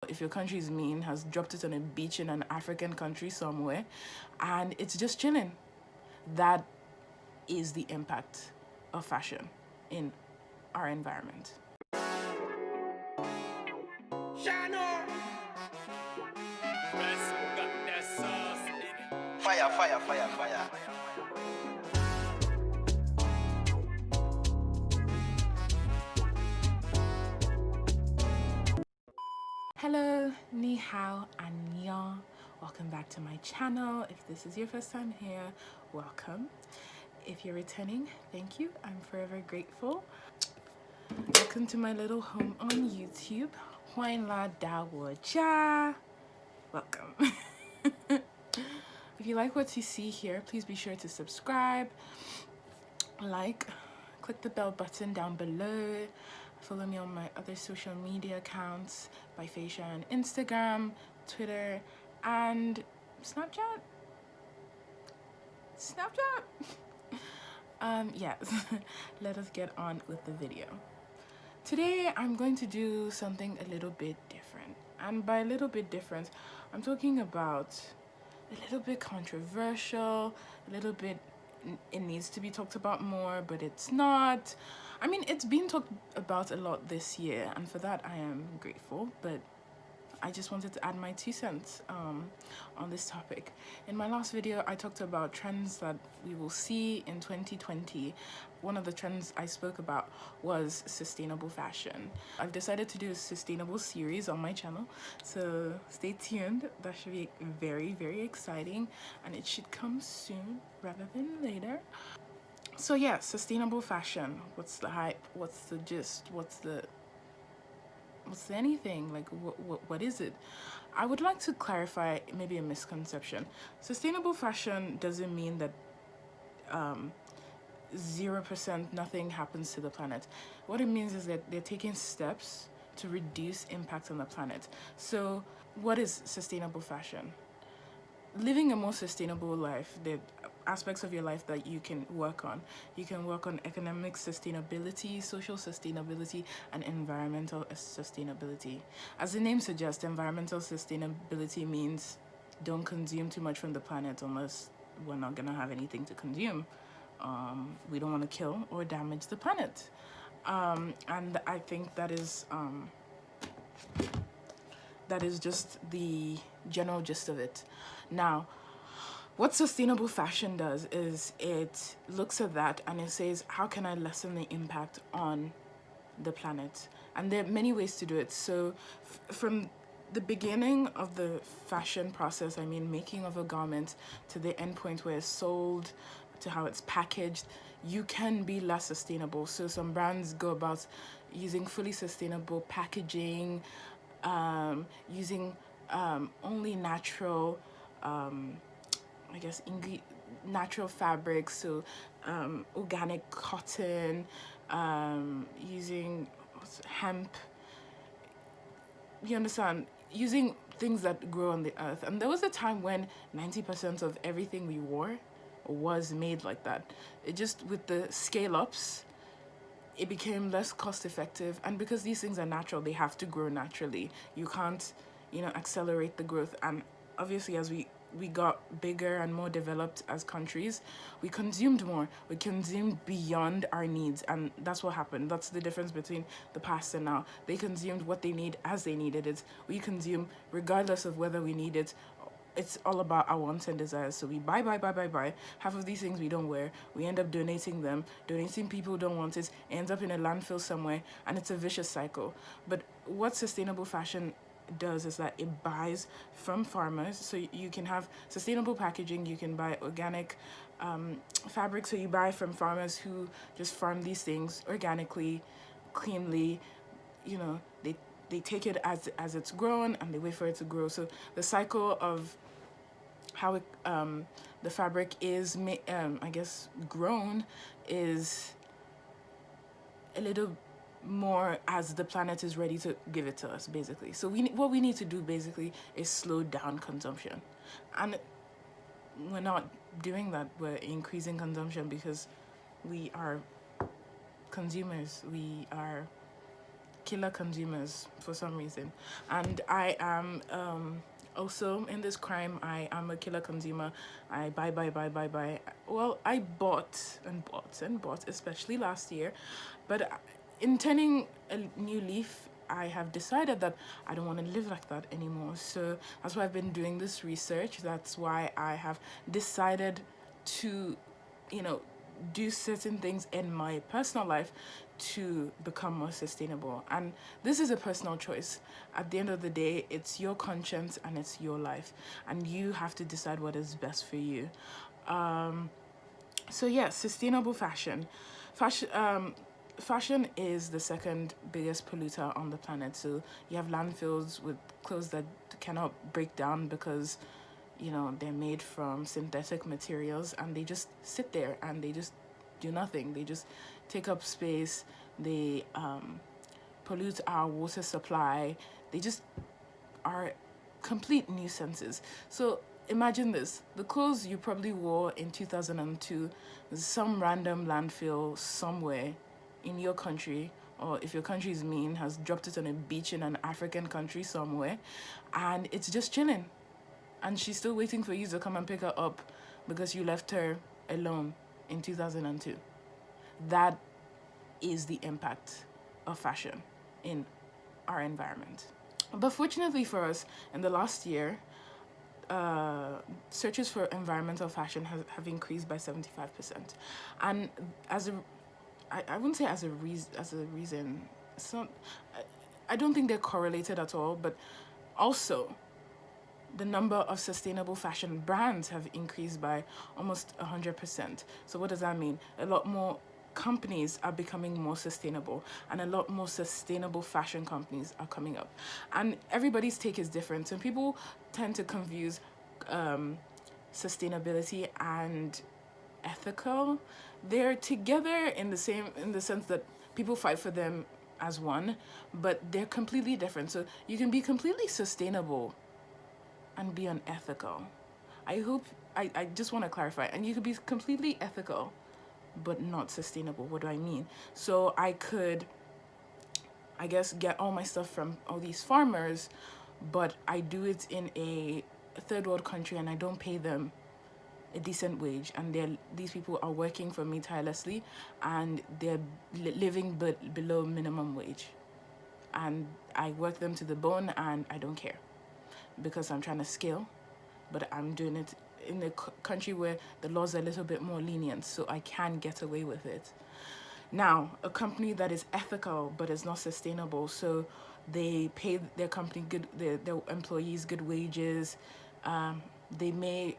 if your country is mean, has dropped it on a beach in an African country somewhere, and it's just chilling. That is the impact of fashion in our environment. Fire, fire, fire, fire. Hello, ni hao, annyeong. Welcome back to my channel. If this is your first time here, welcome. If you're returning, thank you. I'm forever grateful. Welcome to my little home on YouTube. Huan la da wo jia. Welcome. If you like what you see here, please be sure to subscribe, like, click the bell button down below. Follow me on my other social media accounts, by Facia on Instagram, Twitter, and Snapchat. Yes, let us get on with the video. Today, I'm going to do something a little bit different. And by a little bit different, I'm talking about a little bit controversial, a little bit, it needs to be talked about more, but it's not. I mean, it's been talked about a lot this year, and for that I am grateful, but I just wanted to add my 2 cents on this topic. In my last video, I talked about trends that we will see in 2020. One of the trends I spoke about was sustainable fashion. I've decided to do a sustainable series on my channel, so stay tuned. That should be very, very exciting, and it should come soon rather than later. So yeah, sustainable fashion. What's the hype? What's the gist? What's anything? Like, what is it? I would like to clarify maybe a misconception. Sustainable fashion doesn't mean that 0% nothing happens to the planet. What it means is that they're taking steps to reduce impact on the planet. So what is sustainable fashion? Living a more sustainable life, the aspects of your life that you can work on. You can work on economic sustainability, social sustainability, and environmental sustainability. As the name suggests, environmental sustainability means don't consume too much from the planet unless we're not gonna have anything to consume. We don't want to kill or damage the planet. And I think that is just the general gist of it. Now, what sustainable fashion does is it looks at that and it says, how can I lessen the impact on the planet? And there are many ways to do it. So from the beginning of the fashion process, I mean making of a garment, to the end point where it's sold, to how it's packaged, you can be less sustainable. So some brands go about using fully sustainable packaging, using only natural, I guess, natural fabrics, so organic cotton, using hemp, you understand, using things that grow on the earth. And there was a time when 90% of everything we wore was made like that. It just, with the scale ups, it became less cost effective. And because these things are natural, they have to grow naturally. You can't, accelerate the growth. And obviously, as we got bigger and more developed as countries, we consumed more. We consumed beyond our needs, and that's what happened. That's the difference between the past and now. They consumed what they need as they needed it. We consume regardless of whether we need it. It's all about our wants and desires. So we buy. Half of these things we don't wear. We end up donating them. Donating people who don't want it. It ends up in a landfill somewhere, and it's a vicious cycle. But what sustainable fashion does is that it buys from farmers. So you can have sustainable packaging, you can buy organic fabric, so you buy from farmers who just farm these things organically, cleanly. They take it as it's grown, and they wait for it to grow. So the cycle of how the fabric is grown is a little more as the planet is ready to give it to us, basically. So what we need to do basically is slow down consumption, and we're not doing that. We're increasing consumption because we are consumers. We are killer consumers for some reason, and I am also in this crime. I am a killer consumer. I buy. Well, I bought and bought and bought, especially last year, but in turning a new leaf, I have decided that I don't want to live like that anymore. So that's why I've been doing this research. That's why I have decided to, you know, do certain things in my personal life to become more sustainable. And this is a personal choice. At the end of the day, it's your conscience and it's your life, and you have to decide what is best for you. So yeah, sustainable fashion. Fashion is the second biggest polluter on the planet. So you have landfills with clothes that cannot break down because, you know, they're made from synthetic materials, and they just sit there and they just do nothing. They just take up space. They pollute our water supply. They just are complete nuisances. So imagine this: the clothes you probably wore in 2002, some random landfill somewhere in your country, or if your country is mean, has dropped it on a beach in an African country somewhere, and it's just chilling. And she's still waiting for you to come and pick her up because you left her alone in 2002. That is the impact of fashion in our environment. But fortunately for us, in the last year, searches for environmental fashion have increased by 75%. And as a, I wouldn't say as a reason, it's not, I don't think they're correlated at all, but also the number of sustainable fashion brands have increased by almost 100%. So what does that mean? A lot more companies are becoming more sustainable, and a lot more sustainable fashion companies are coming up. And everybody's take is different. So people tend to confuse sustainability and ethical. They're together in the sense that people fight for them as one, but they're completely different. So you can be completely sustainable and be unethical. I just want to clarify. And you could be completely ethical but not sustainable. What do I mean? So I could, I guess, get all my stuff from all these farmers, but I do it in a third world country and I don't pay them a decent wage, and these people are working for me tirelessly, and they're living below minimum wage, and I work them to the bone, and I don't care because I'm trying to scale, but I'm doing it in a country where the laws are a little bit more lenient, so I can get away with it. Now, a company that is ethical but is not sustainable, so they pay their company their employees good wages. They may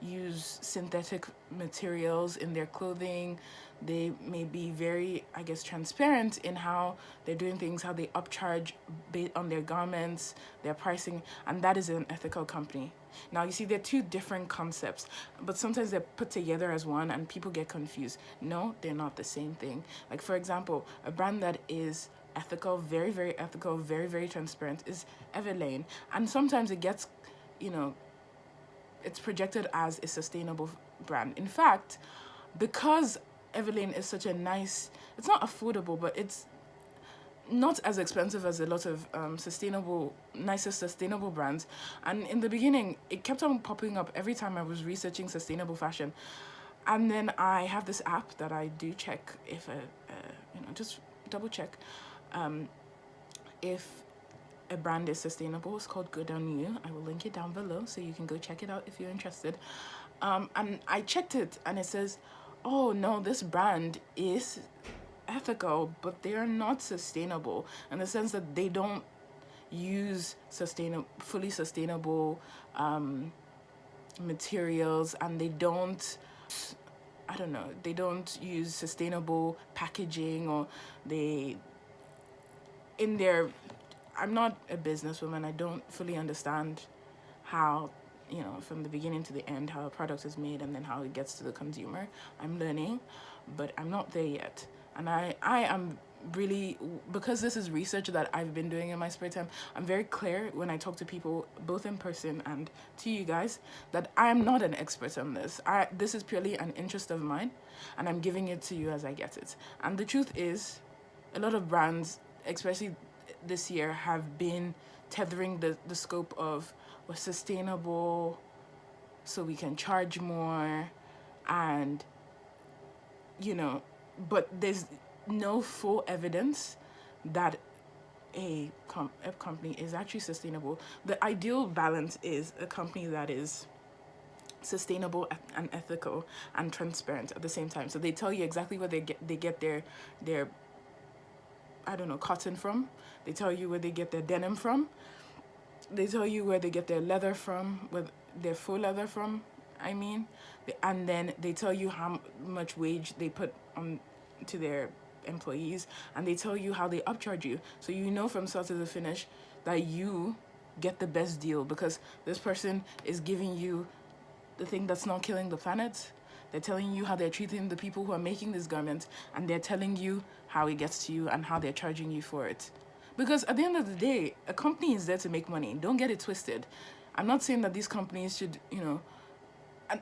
use synthetic materials in their clothing. They may be very, I guess, transparent in how they're doing things, how they upcharge based on their garments, their pricing, and that is an ethical company. Now, you see, they're two different concepts, but sometimes they're put together as one and people get confused. No, they're not the same thing. Like, for example, a brand that is ethical, very, very ethical, very, very transparent is Everlane. And sometimes it gets, it's projected as a sustainable brand. In fact, because Everlane is such a nice, it's not affordable, but it's not as expensive as a lot of nicer sustainable brands. And in the beginning, it kept on popping up every time I was researching sustainable fashion. And then I have this app that I do check if, just double check if a brand is sustainable. It's called Good On You. I will link it down below so you can go check it out if you're interested. And I checked it and it says, oh no, this brand is ethical, but they are not sustainable in the sense that they don't use fully sustainable materials, and they don't use sustainable packaging, or I'm not a businesswoman. I don't fully understand how, from the beginning to the end, how a product is made and then how it gets to the consumer. I'm learning, but I'm not there yet. And I am really, because this is research that I've been doing in my spare time, I'm very clear when I talk to people, both in person and to you guys, that I'm not an expert on this. This is purely an interest of mine, and I'm giving it to you as I get it. And the truth is, a lot of brands, especially this year, have been tethering the scope of we're sustainable, so we can charge more, and but there's no full evidence that a company is actually sustainable. The ideal balance is a company that is sustainable and ethical and transparent at the same time. So they tell you exactly where they get their I don't know, cotton from. They tell you where they get their denim from. They tell you where they get their leather from, where their faux leather from. And then they tell you how much wage they put on to their employees, and they tell you how they upcharge you. So from start to the finish that you get the best deal because this person is giving you the thing that's not killing the planet. They're telling you how they're treating the people who are making these garments, and they're telling you how it gets to you and how they're charging you for it. Because at the end of the day, a company is there to make money. Don't get it twisted. I'm not saying that these companies should,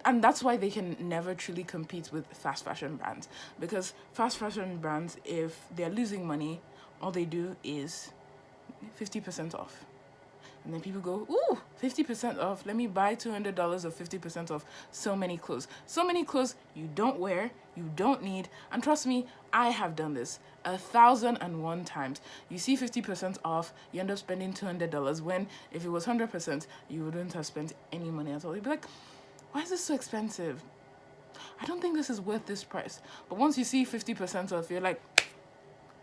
and that's why they can never truly compete with fast fashion brands. Because fast fashion brands, if they're losing money, all they do is 50% off. And then people go, ooh, 50% off. Let me buy $200 of 50% off. So many clothes. So many clothes you don't wear, you don't need. And trust me, I have done this 1,001 times. You see 50% off, you end up spending $200 when if it was 100%, you wouldn't have spent any money at all. You'd be like, why is this so expensive? I don't think this is worth this price. But once you see 50% off, you're like,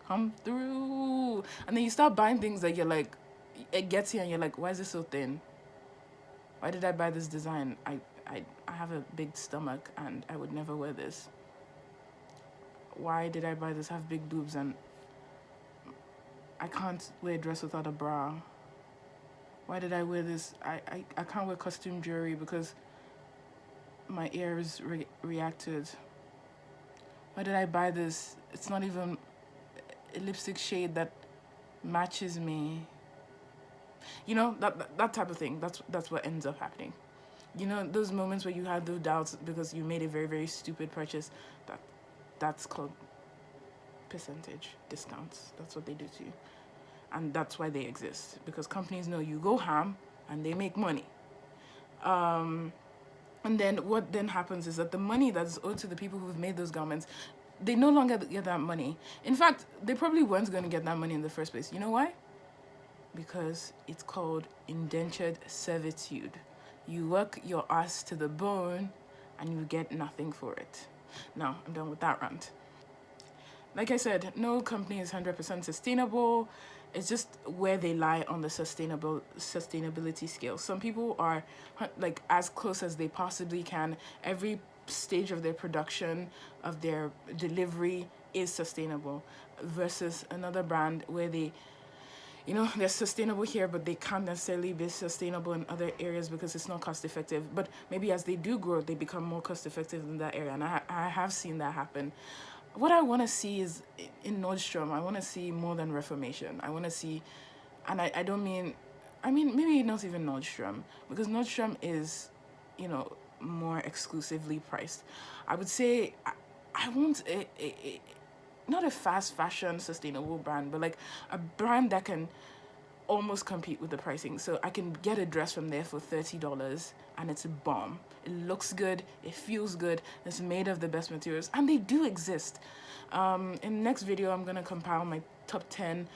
come through. And then you start buying things that you're like, it gets here and you're like, why is this so thin? Why did I buy this design? I have a big stomach and I would never wear this. Why did I buy this? I have big boobs and I can't wear a dress without a bra. Why did I wear this? I can't wear costume jewelry because my ears reacted. Why did I buy this? It's not even a lipstick shade that matches me. That type of thing. That's what ends up happening. Those moments where you had those doubts because you made a very, very stupid purchase. That's called percentage discounts. That's what they do to you, and that's why they exist, because companies know you go ham and they make money. And then what then happens is that the money that's owed to the people who've made those garments, they no longer get that money. In fact, they probably weren't going to get that money in the first place. You know why? Because it's called indentured servitude. You work your ass to the bone and you get nothing for it. Now, I'm done with that rant. Like I said, no company is 100% sustainable. It's just where they lie on the sustainability scale. Some people are like as close as they possibly can. Every stage of their production, of their delivery is sustainable, versus another brand where they're sustainable here, but they can't necessarily be sustainable in other areas because it's not cost effective. But maybe as they do grow, they become more cost effective in that area. And I have seen that happen. What I want to see is in Nordstrom, I want to see more than reformation. I want to see, and I don't mean, maybe not even Nordstrom, because Nordstrom is, more exclusively priced. I would say I want not a fast fashion sustainable brand, but like a brand that can almost compete with the pricing. So I can get a dress from there for $30 and it's a bomb. It looks good, it feels good, it's made of the best materials, and they do exist. In the next video, I'm gonna compile my top 10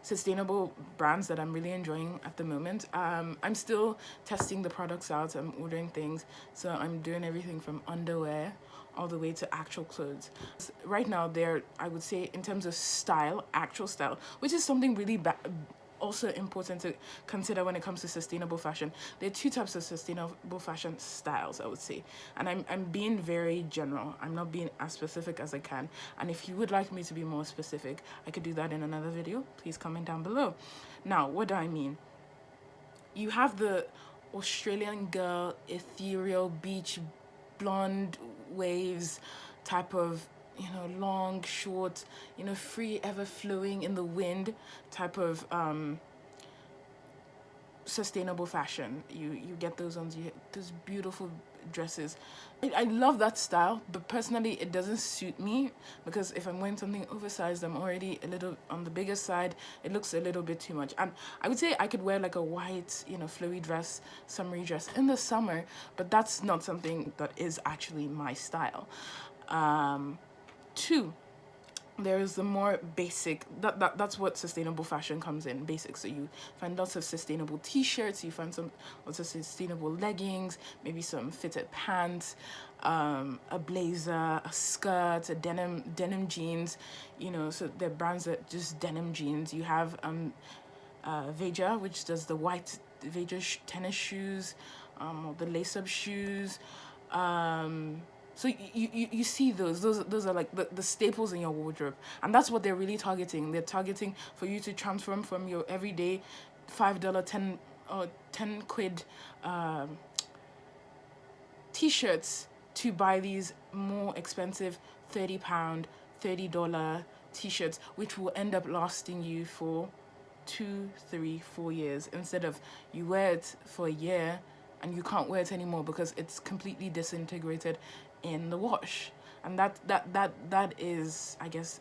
sustainable brands that I'm really enjoying at the moment. I'm still testing the products out. I'm ordering things, so I'm doing everything from underwear all the way to actual clothes. Right now, I would say, in terms of style, actual style, which is something really also important to consider when it comes to sustainable fashion. There are two types of sustainable fashion styles, I would say, and I'm being very general. I'm not being as specific as I can, and if you would like me to be more specific, I could do that in another video. Please comment down below. Now, what do I mean? You have the Australian girl, ethereal beach, blonde waves type of, long, short, free, ever flowing in the wind type of sustainable fashion. You get those ones, those beautiful dresses. I love that style, but personally it doesn't suit me, because if I'm wearing something oversized, I'm already a little on the bigger side. It looks a little bit too much. And I would say I could wear like a white, you know, flowy dress, summery dress in the summer, but that's not something that is actually my style. Two, there is the more basic, that's what sustainable fashion comes in, basic. So you find lots of sustainable t-shirts, you find some lots of sustainable leggings, maybe some fitted pants, a blazer, a skirt, a denim jeans, you know. So they're brands that just denim jeans. You have Veja, which does the white Veja tennis shoes, or the lace-up shoes. So you see those are like the staples in your wardrobe, and that's what they're really targeting. They're targeting for you to transform from your everyday $5, 10 quid t-shirts to buy these more expensive £30, $30 t-shirts, which will end up lasting you for 2, 3, 4 years, instead of you wear it for a year and you can't wear it anymore because it's completely disintegrated in the wash. And that is, I guess,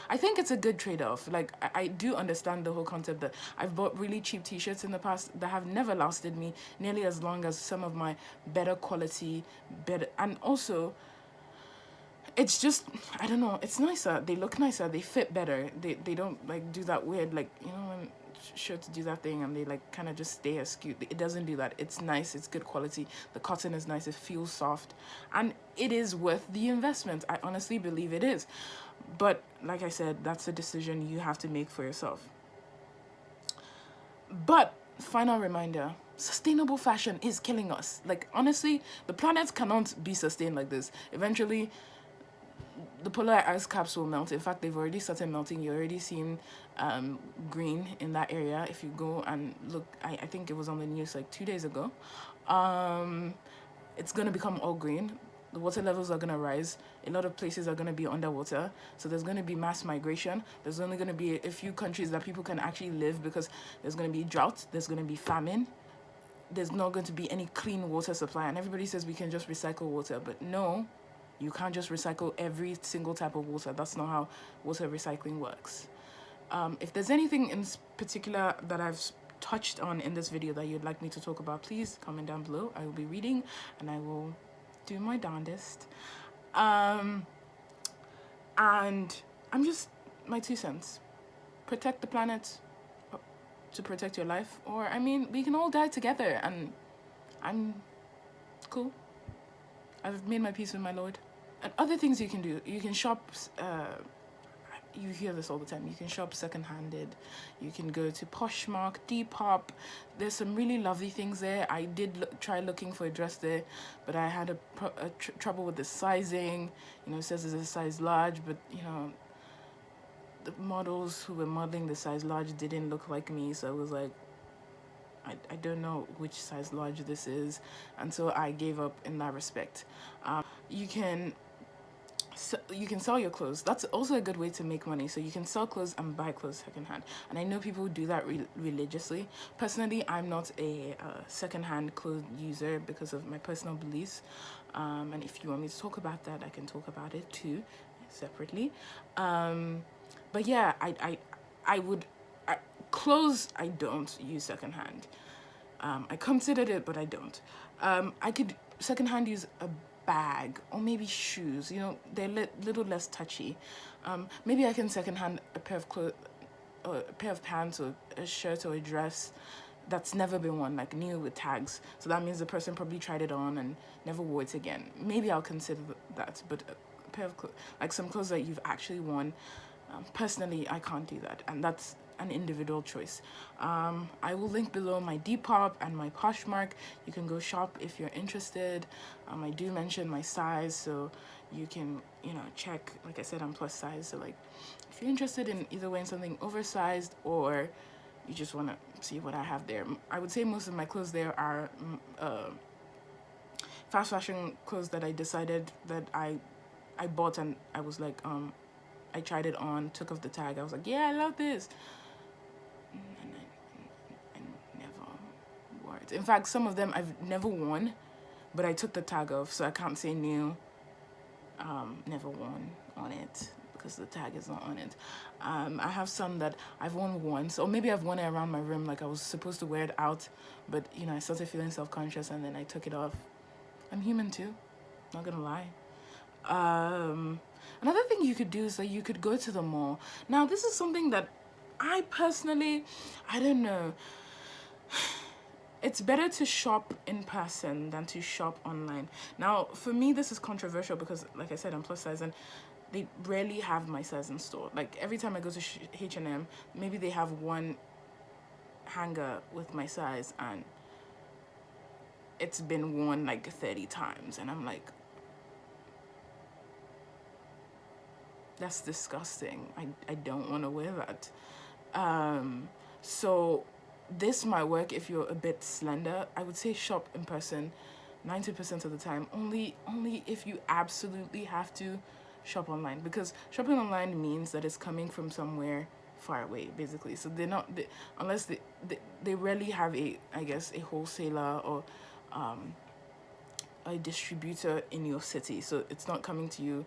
I think it's a good trade-off. Like, I do understand the whole concept that I've bought really cheap t-shirts in the past that have never lasted me nearly as long as some of my better quality, and also it's just, I don't know, it's nicer, they look nicer, they fit better, they don't like do that weird, like, you know, when shirts do that thing and they like kind of just stay askew. It doesn't do that. It's nice, it's good quality, the cotton is nice, it feels soft, and it is worth the investment. I honestly believe it is, but like I said, that's a decision you have to make for yourself. But final reminder, sustainable fashion is killing us. Like, honestly, the planet cannot be sustained like this. Eventually the polar ice caps will melt. In fact, they've already started melting. You're already seeing green in that area. If you go and look, I think it was on the news like 2 days ago. It's going to become all green. The water levels are going to rise. A lot of places are going to be underwater. So there's going to be mass migration. There's only going to be a few countries that people can actually live, because there's going to be drought. There's going to be famine. There's not going to be any clean water supply. And everybody says we can just recycle water. But no, you can't just recycle every single type of water. That's not how water recycling works. If there's anything in particular that I've touched on in this video that you'd like me to talk about, please comment down below. I will be reading and I will do my darndest. And I'm just, my 2 cents. Protect the planet to protect your life. Or, I mean, we can all die together, and I'm cool. I've made my peace with my Lord. And other things you can do, you can shop, you hear this all the time, you can shop second-handed, you can go to Poshmark, Depop. There's some really lovely things there. I did try looking for a dress there, but I had trouble with the sizing. You know, it says it's a size large, but, you know, the models who were modeling the size large didn't look like me, so I was like, I don't know which size large this is, and so I gave up in that respect. You can sell your clothes. That's also a good way to make money. So you can sell clothes and buy clothes secondhand, and I know people do that religiously. Personally, I'm not a secondhand clothes user because of my personal beliefs, and if you want me to talk about that, I can talk about it too separately. But yeah, I would clothes, I don't use secondhand. I considered it, but I don't. I could secondhand use a bag or maybe shoes. You know, they're little less touchy. Maybe I can secondhand a pair of clothes, or a pair of pants, or a shirt or a dress that's never been worn, like new with tags. So that means the person probably tried it on and never wore it again. Maybe I'll consider that. But a pair of clothes, like some clothes that you've actually worn, personally, I can't do that, and that's an individual choice. I will link below my Depop and my Poshmark. You can go shop if you're interested. I do mention my size, so you can, you know, check. Like I said, I'm plus size, so like if you're interested in either wearing something oversized or you just want to see what I have there. I would say most of my clothes there are fast fashion clothes that I decided that I bought, and I was like, I tried it on, took off the tag, I was like, yeah, I love this, and I never wore it. In fact, some of them I've never worn, but I took the tag off, so I can't say new, never worn on it because the tag is not on it. I have some that I've worn once, or maybe I've worn it around my room, like I was supposed to wear it out, but you know, I started feeling self-conscious and then I took it off. I'm human too, not gonna lie. Another thing you could do is that you could go to the mall. Now, this is something that I personally, I don't know. It's better to shop in person than to shop online. Now, for me, this is controversial because, like I said, I'm plus size and they rarely have my size in store. Like, every time I go to H&M, maybe they have one hanger with my size and it's been worn like 30 times. And I'm like, that's disgusting. I don't want to wear that. So this might work if you're a bit slender. I would say shop in person 90% of the time. Only if you absolutely have to shop online, because shopping online means that it's coming from somewhere far away, basically. So they're not, unless they rarely have a wholesaler or a distributor in your city. So it's not coming to you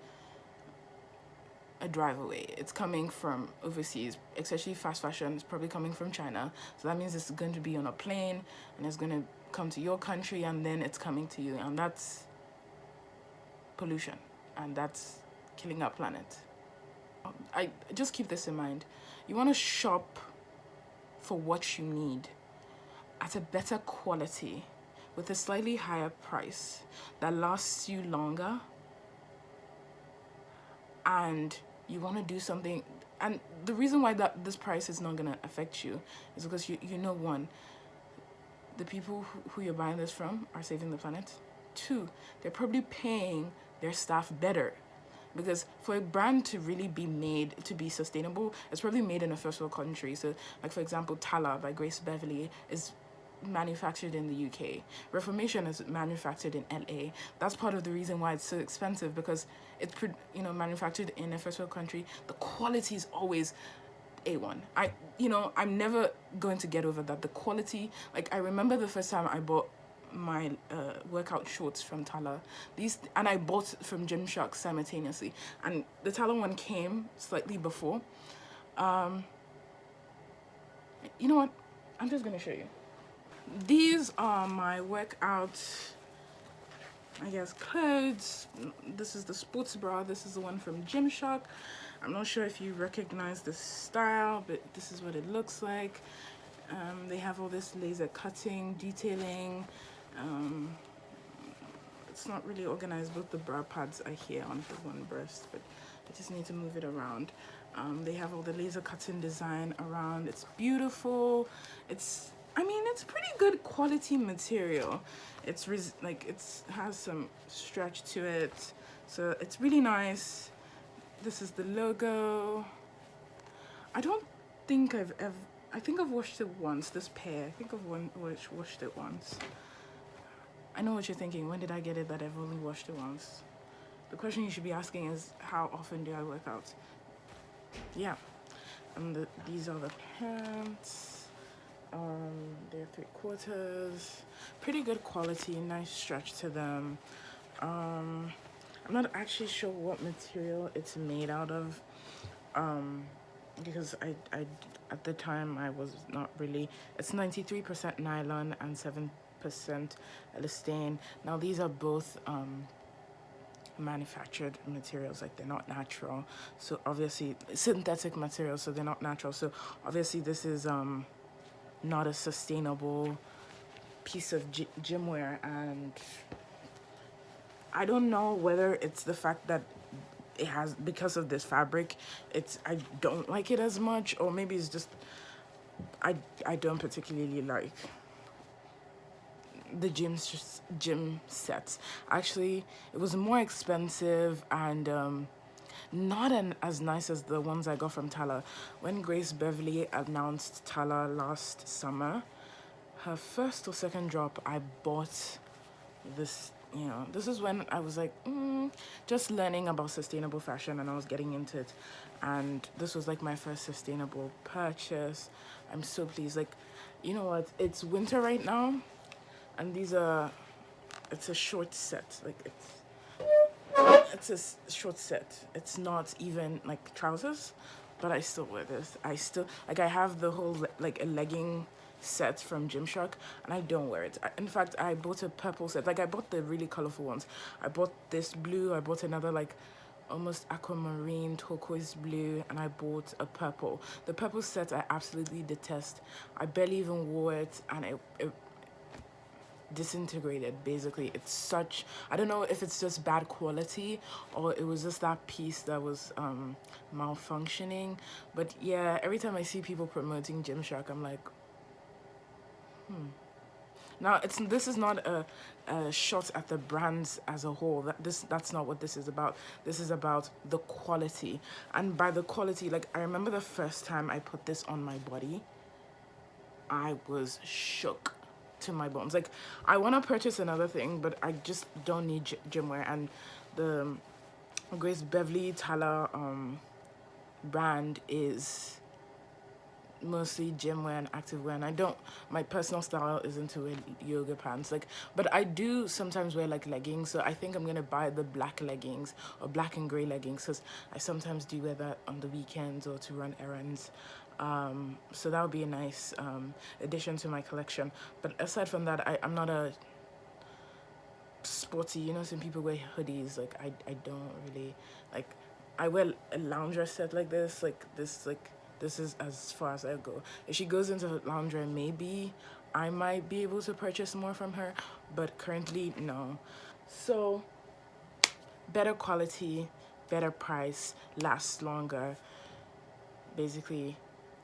a drive away. It's coming from overseas, especially fast fashion. It's probably coming from China. So that means it's going to be on a plane and it's going to come to your country and then it's coming to you. And that's pollution and that's killing our planet. I just keep this in mind. You want to shop for what you need at a better quality with a slightly higher price that lasts you longer, and you want to do something. And the reason why this price is not going to affect you is because you know, one, the people who you're buying this from are saving the planet. Two, they're probably paying their staff better, because for a brand to really be made to be sustainable, it's probably made in a first world country. So, like for example, Tala by Grace Beverly is manufactured in the UK. Reformation is manufactured in LA. That's part of the reason why it's so expensive, because it's manufactured in a first world country. The quality is always A1. I'm never going to get over that. The quality, like I remember the first time I bought my workout shorts from Tala, and I bought from Gymshark simultaneously, and the Tala one came slightly before. You know what, I'm just gonna show you. These are my workout, clothes. This is the sports bra. This is the one from Gymshark. I'm not sure if you recognize the style, but this is what it looks like. They have all this laser cutting, detailing. It's not really organized. Both the bra pads are here on the one breast, but I just need to move it around. They have all the laser cutting design around. It's beautiful. It's pretty good quality material. It has some stretch to it, so it's really nice. This is the logo. I think I've washed it once. This pair, I think I've washed it once. I know what you're thinking. When did I get it that I've only washed it once? The question you should be asking is, how often do I work out? Yeah. And these are the pants. They're 3/4. Pretty good quality, nice stretch to them. I'm not actually sure what material it's made out of. Because I at the time I was not really. It's 93% nylon and 7% elastane. Now these are both manufactured materials, like they're not natural. So obviously synthetic materials, so they're not natural. So obviously this is not a sustainable piece of gym wear, and I don't know whether it's the fact that it has, because of this fabric, I don't like it as much, or maybe it's just I don't particularly like the gym sets. Actually, it was more expensive and not as nice as the ones I got from Tala. When Grace Beverly announced Tala last summer, her first or second drop, I bought this. This is when I was like just learning about sustainable fashion, and I was getting into it, and this was like my first sustainable purchase. I'm so pleased. Like, you know what, it's winter right now, and these are it's a short set. Like it's a short set. It's not even like trousers, but I still wear this. I still like I have the whole like a legging set from Gymshark, and I don't wear it. In fact, I bought a purple set. Like I bought the really colorful ones. I bought this blue. I bought another like almost aquamarine turquoise blue, and I bought a purple. The purple set I absolutely detest. I barely even wore it, and it disintegrated. Basically, it's such, I don't know if it's just bad quality or it was just that piece that was malfunctioning, but yeah, every time I see people promoting Gymshark, I'm like, now this is not a shot at the brands as a whole. That's not what this is about. This is about the quality, and by the quality, like I remember the first time I put this on my body, I was shook to my bones. Like, I want to purchase another thing, but I just don't need gym wear. And the Grace Beverly Tala brand is mostly gym wear and active wear, and I don't, my personal style isn't to wear yoga pants, like, but I do sometimes wear like leggings, so I think I'm gonna buy the black leggings or black and gray leggings, because I sometimes do wear that on the weekends or to run errands. So that would be a nice addition to my collection. But aside from that, I'm not a sporty, you know, some people wear hoodies, like I don't really like. I wear a lounger set like this, this is as far as I go. If she goes into a lounger, maybe I might be able to purchase more from her, but currently no. So better quality, better price, lasts longer, basically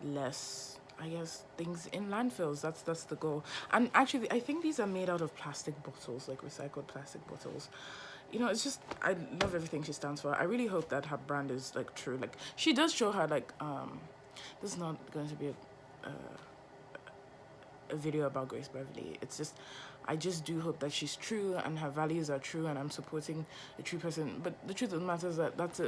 less, I guess, things in landfills. That's the goal. And actually, I think these are made out of plastic bottles, like recycled plastic bottles. You know, it's just, I love everything she stands for. I really hope that her brand is like true. Like, she does show her like this is not going to be a video about Grace Beverly. It's just, I just do hope that she's true and her values are true, and I'm supporting a true person. But the truth of the matter is that that's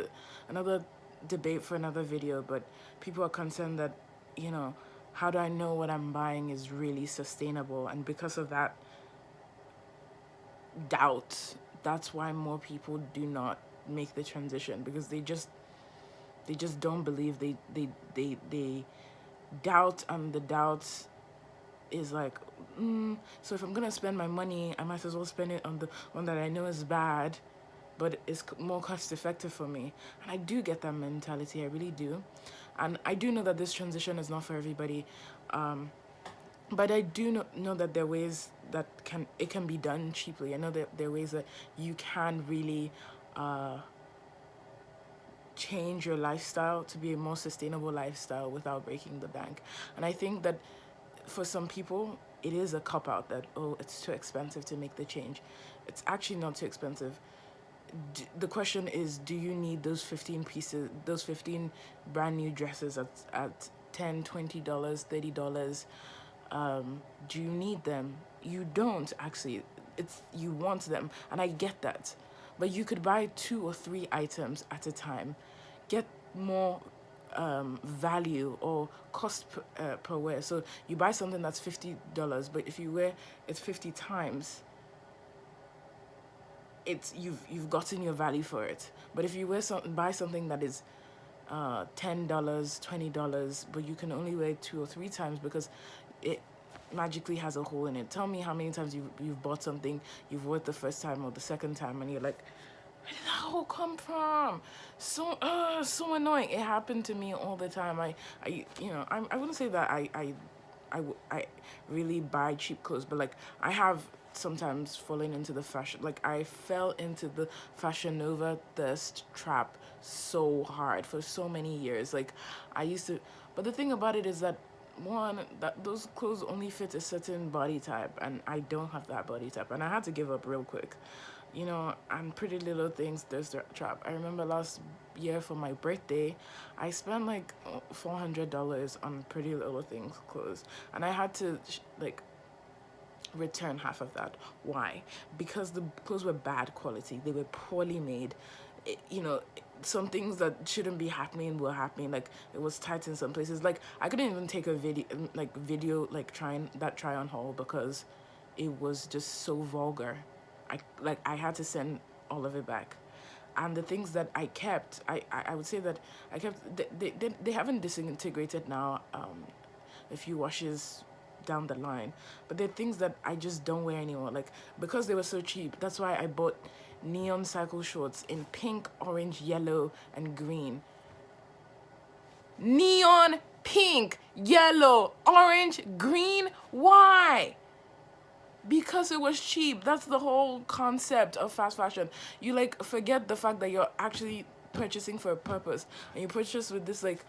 another debate for another video. But people are concerned that, you know, how do I know what I'm buying is really sustainable? And because of that doubt, that's why more people do not make the transition, because they just don't believe. They doubt, and the doubts is like, so if I'm gonna spend my money, I might as well spend it on the one that I know is bad, but it's more cost effective for me. And I do get that mentality, I really do. And I do know that this transition is not for everybody, but I do know that there are ways that it can be done cheaply. I know that there are ways that you can really change your lifestyle to be a more sustainable lifestyle without breaking the bank. And I think that for some people, it is a cop-out that, oh, it's too expensive to make the change. It's actually not too expensive. The question is, do you need those 15 pieces, those 15 brand new dresses at $10, $20, $30? Do you need them? You don't, actually. You want them, and I get that. But you could buy 2 or 3 items at a time, get more value or cost per wear. So you buy something that's $50, but if you wear it 50 times, you've gotten your value for it. But if you buy something that is $10, $20, but you can only wear it 2 or 3 times because it magically has a hole in it. Tell me how many times you've bought something, you've worn it the first time or the second time, and you're like, where did that hole come from? So annoying. It happened to me all the time. I wouldn't say that I really buy cheap clothes, but like I have sometimes fallen into the fashion, like I fell into the Fashion Nova thirst trap so hard for so many years. Like I used to, but the thing about it is that, one, that those clothes only fit a certain body type, and I don't have that body type, and I had to give up real quick. You know, and Pretty Little Things thirst trap. I remember last year for my birthday, I spent like $400 on Pretty Little Things clothes, and I had to like return half of that. Why? Because the clothes were bad quality. They were poorly made. You know, some things that shouldn't be happening were happening. Like it was tight in some places. Like I couldn't even take a video try on haul because it was just so vulgar. I had to send all of it back. And the things that I kept, I would say that I kept, they haven't disintegrated now, a few washes down the line, but they're things that I just don't wear anymore, like, because they were so cheap. That's why I bought neon cycle shorts in pink, orange, yellow, and green. Neon pink, yellow, orange, green. Why? Because it was cheap. That's the whole concept of fast fashion. You like forget the fact that you're actually purchasing for a purpose, and you purchase with this like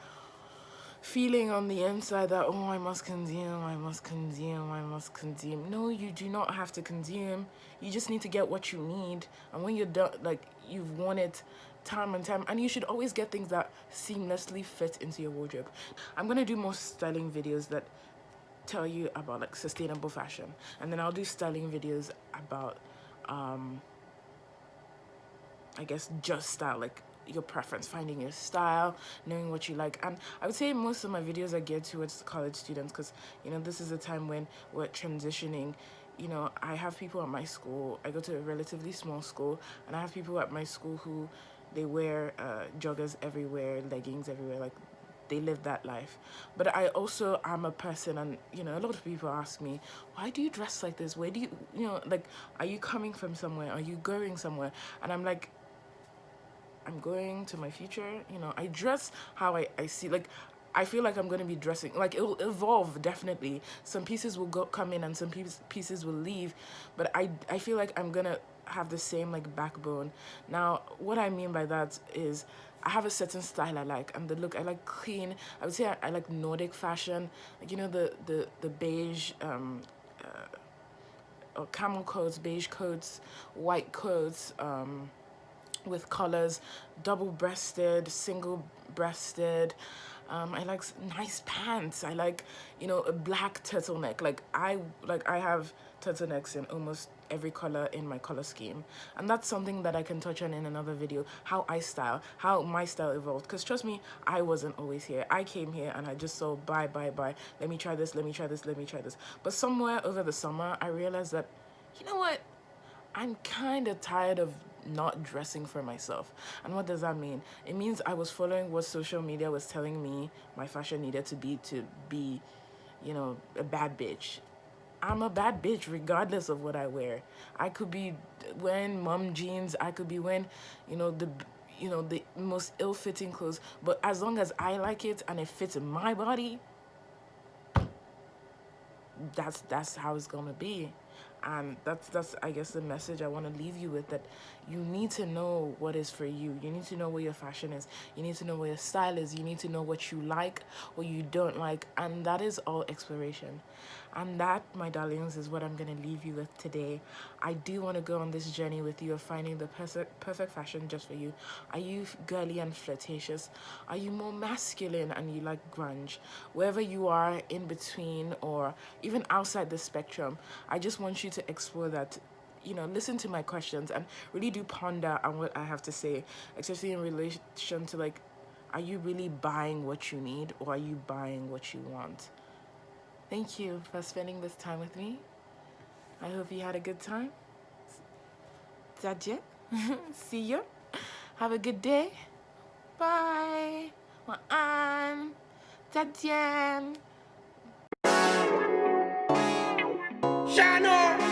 feeling on the inside that, oh, I must consume, I must consume, I must consume. No, you do not have to consume. You just need to get what you need, and when you're done, like, you've worn it time and time, and you should always get things that seamlessly fit into your wardrobe. I'm gonna do more styling videos that tell you about like sustainable fashion, and then I'll do styling videos about I guess just style, like your preference, finding your style, knowing what you like. And I would say most of my videos are geared towards college students, because you know this is a time when we're transitioning. You know, I have people at my school, I go to a relatively small school, and I have people at my school who they wear joggers everywhere, leggings everywhere, like they live that life. But I also am a person, and you know, a lot of people ask me, why do you dress like this? Where do you know, like, are you coming from somewhere? Are you going somewhere? And I'm like, I'm going to my future. You know, I dress how I see, like, I feel like I'm going to be dressing, like, it will evolve, definitely. Some pieces will come in and some pieces will leave, but I feel like I'm going to have the same, like, backbone. Now, what I mean by that is I have a certain style I like, and the look, I like clean. I would say I like Nordic fashion, like, you know, the beige, or camel coats, beige coats, white coats, with colors, double-breasted, single-breasted. I like nice pants. I like, you know, a black turtleneck. Like I have turtlenecks in almost every color in my color scheme, and that's something that I can touch on in another video. How I style, how my style evolved. Because trust me, I wasn't always here. I came here and I just saw buy. Let me try this. Let me try this. Let me try this. But somewhere over the summer, I realized that, you know what? I'm kind of tired of not dressing for myself. And what does that mean? It means I was following what social media was telling me my fashion needed to be, you know, a bad bitch. I'm a bad bitch regardless of what I wear. I could be wearing mom jeans, I could be wearing, you know, the most ill-fitting clothes, but as long as I like it and it fits my body, that's how it's gonna be. And that's I guess the message I want to leave you with, that you need to know what is for you. You need to know what your fashion is. You need to know what your style is. You need to know what you like, what you don't like, and that is all exploration. And that, my darlings, is what I'm going to leave you with today. I do want to go on this journey with you of finding the perfect fashion just for you. Are you girly and flirtatious? Are you more masculine and you like grunge? Wherever you are in between or even outside the spectrum, I just want you to explore that. You know, listen to my questions and really do ponder on what I have to say, especially in relation to, like, are you really buying what you need, or are you buying what you want? Thank you for spending this time with me. I hope you had a good time. That's it. See you. Have a good day. Bye.晚安. Zaijian. Shano.